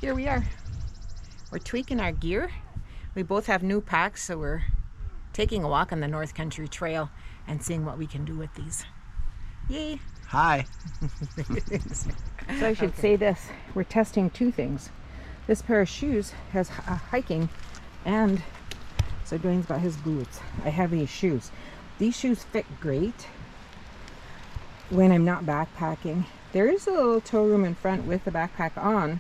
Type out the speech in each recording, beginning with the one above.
Here we are. We're tweaking our gear. We both have new packs, so we're taking a walk on the North Country Trail and seeing what we can do with these. Yay! Hi. So I should say this. We're testing two things. This pair of shoes has hiking, and so Duane's got his boots. I have these shoes. These shoes fit great when I'm not backpacking. There is a little tow room in front with the backpack on,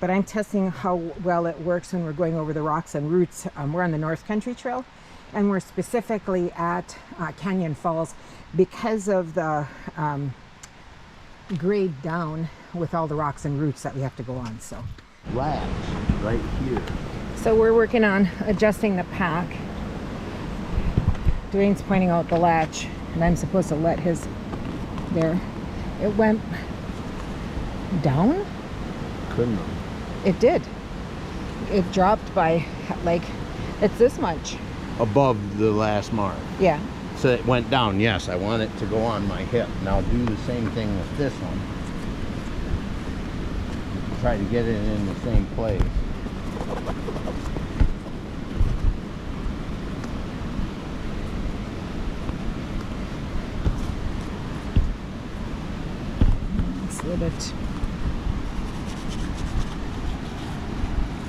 but I'm testing how well it works when we're going over the rocks and roots. We're on the North Country Trail, and we're specifically at Canyon Falls because of the grade down with all the rocks and roots that we have to go on. So Latch right here. So we're working on adjusting the pack. Duane's pointing out the latch, and I'm supposed to let his there. It went down? Couldn't have. It did. It dropped by like, it's this much. Above the last mark. Yeah. So it went down. Yes, I want it to go on my hip. Now do the same thing with this one. Try to get it in the same place. Slid it.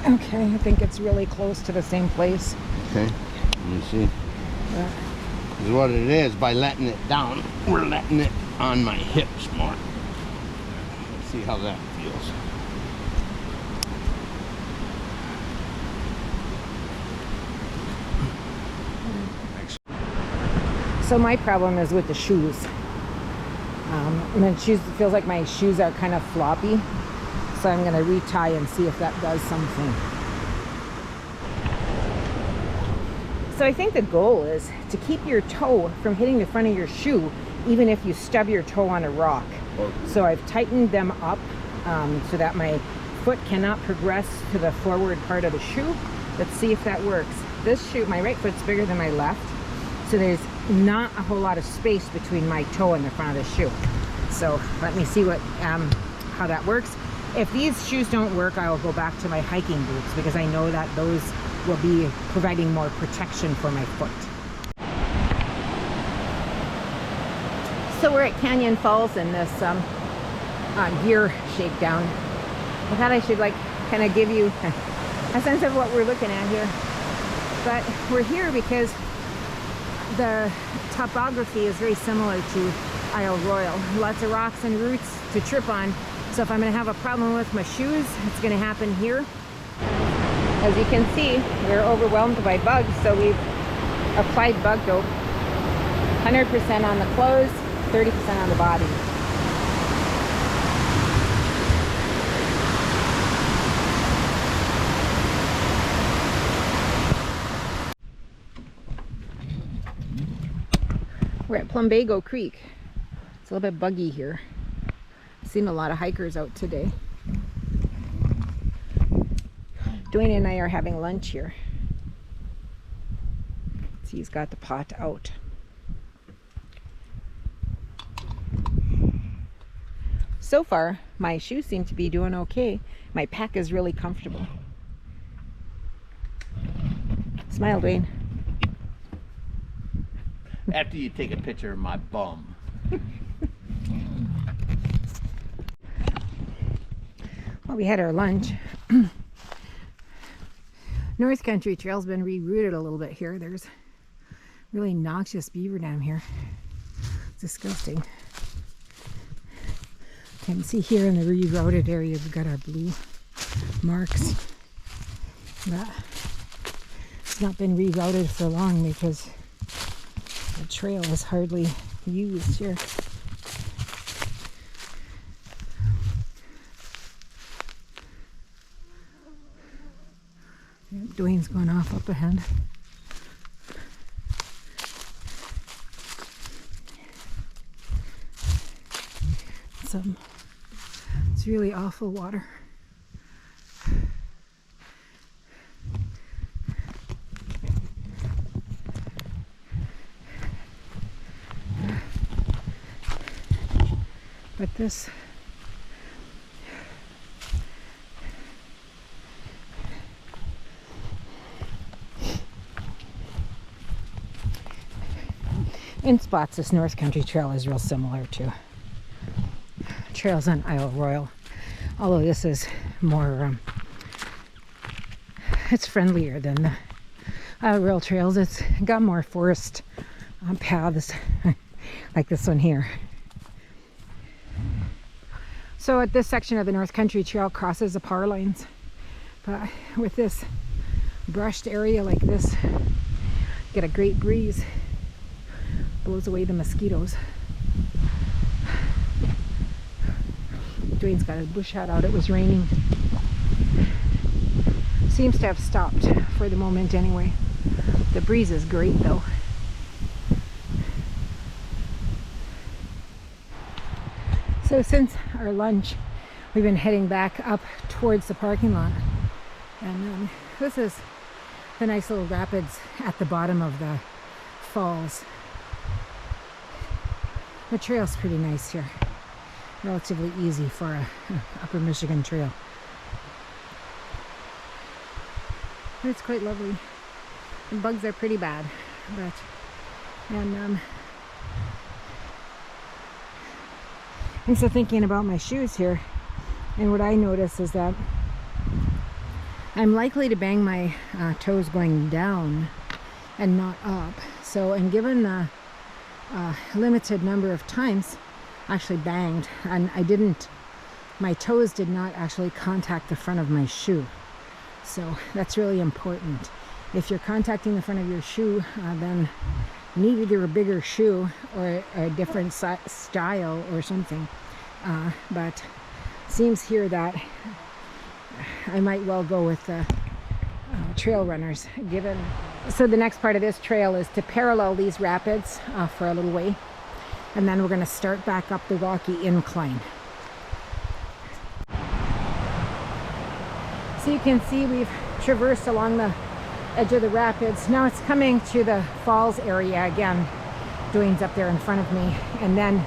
Okay, I think it's really close to the same place. Okay, you see? Yeah. This is what it is. By letting it down, we're letting it on my hips more. Let's see how that feels. So my problem is with the shoes. And then shoes, it feels like my shoes are kind of floppy. So I'm going to retie and see if that does something. So I think the goal is to keep your toe from hitting the front of your shoe, even if you stub your toe on a rock. So I've tightened them up so that my foot cannot progress to the forward part of the shoe. Let's see if that works. This shoe, my right foot's bigger than my left. So there's not a whole lot of space between my toe and the front of the shoe. So let me see what how that works. If these shoes don't work, I will go back to my hiking boots because I know that those will be providing more protection for my foot. So we're at Canyon Falls in this gear shakedown. I thought I should kind of give you a sense of what we're looking at here. But we're here because the topography is very similar to Isle Royale. Lots of rocks and roots to trip on. So if I'm going to have a problem with my shoes, it's going to happen here. As you can see, we're overwhelmed by bugs, so we've applied bug dope. 100% on the clothes, 30% on the body. We're at Plumbago Creek. It's a little bit buggy here. Seen a lot of hikers out today. Duane and I are having lunch here. See, he's got the pot out. So far, my shoes seem to be doing okay. My pack is really comfortable. Smile, Duane. After you take a picture of my bum. Well, we had our lunch. North Country Trail's been rerouted a little bit here. There's really noxious beaver dam here. It's disgusting. You can see here in the rerouted area we've got our blue marks. But it's not been rerouted for long because the trail is hardly used here. Duane's going off up ahead. It's really awful water. But this In spots, this North Country Trail is real similar to trails on Isle Royale, although this is more, it's friendlier than the Isle Royale trails. It's got more forest paths like this one here. So at this section of the North Country Trail crosses the power lines, but with this brushed area like this, get a great breeze, blows away the mosquitoes. Duane's got his bush hat out. It was raining. Seems to have stopped for the moment anyway. The breeze is great though. So since our lunch, we've been heading back up towards the parking lot. And this is the nice little rapids at the bottom of the falls. The trail's pretty nice here. Relatively easy for a upper Michigan trail. But it's quite lovely. The bugs are pretty bad, but I'm so thinking about my shoes here, and what I notice is that I'm likely to bang my toes going down and not up. So, and given the limited number of times actually banged, and my toes did not actually contact the front of my shoe. So that's really important. If you're contacting the front of your shoe, then you need either a bigger shoe or a different style or something. But seems here that I might well go with trail runners, given. So the next part of this trail is to parallel these rapids for a little way, and then we're going to start back up the rocky incline. So you can see we've traversed along the edge of the rapids. Now it's coming to the falls area again. Duane's up there in front of me, and then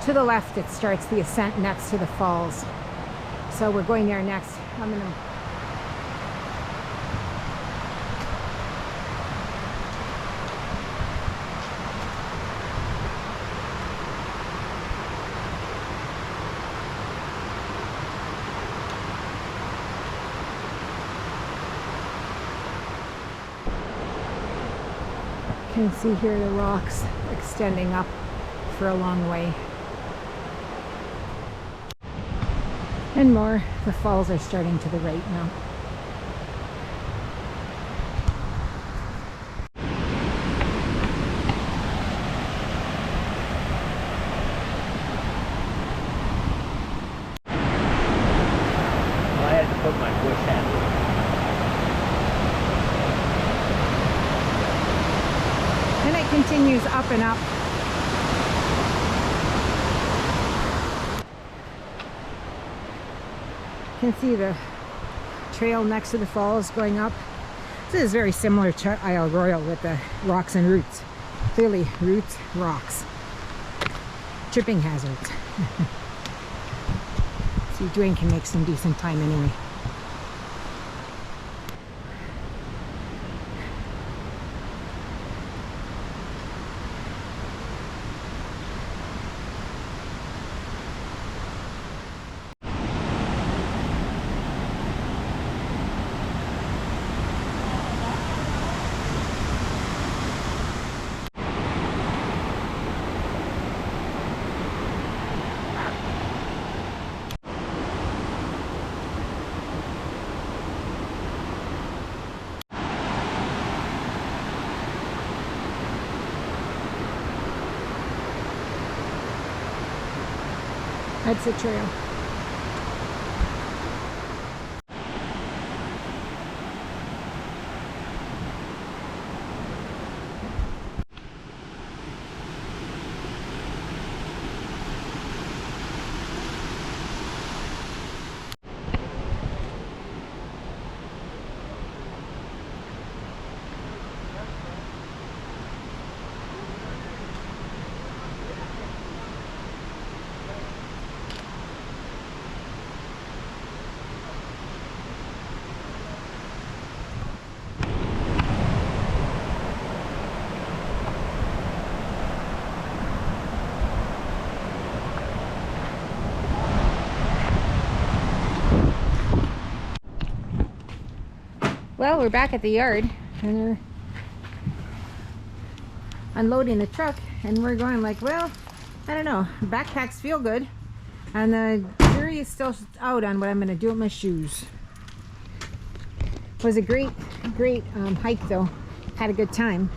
to the left it starts the ascent next to the falls. So we're going there next. I'm gonna can see here the rocks extending up for a long way. And more, the falls are starting to the right now. I had to put my bush hat on. And it continues up and up. You can see the trail next to the falls going up. This is very similar to Isle Royale with the rocks and roots. Clearly roots, rocks. Tripping hazards. See, Duane can make some decent time anyway. That's the trail. Well, we're back at the yard and we're unloading the truck, and we're going like, well, I don't know, backpacks feel good, and the jury is still out on what I'm going to do with my shoes. It was a great hike though. Had a good time.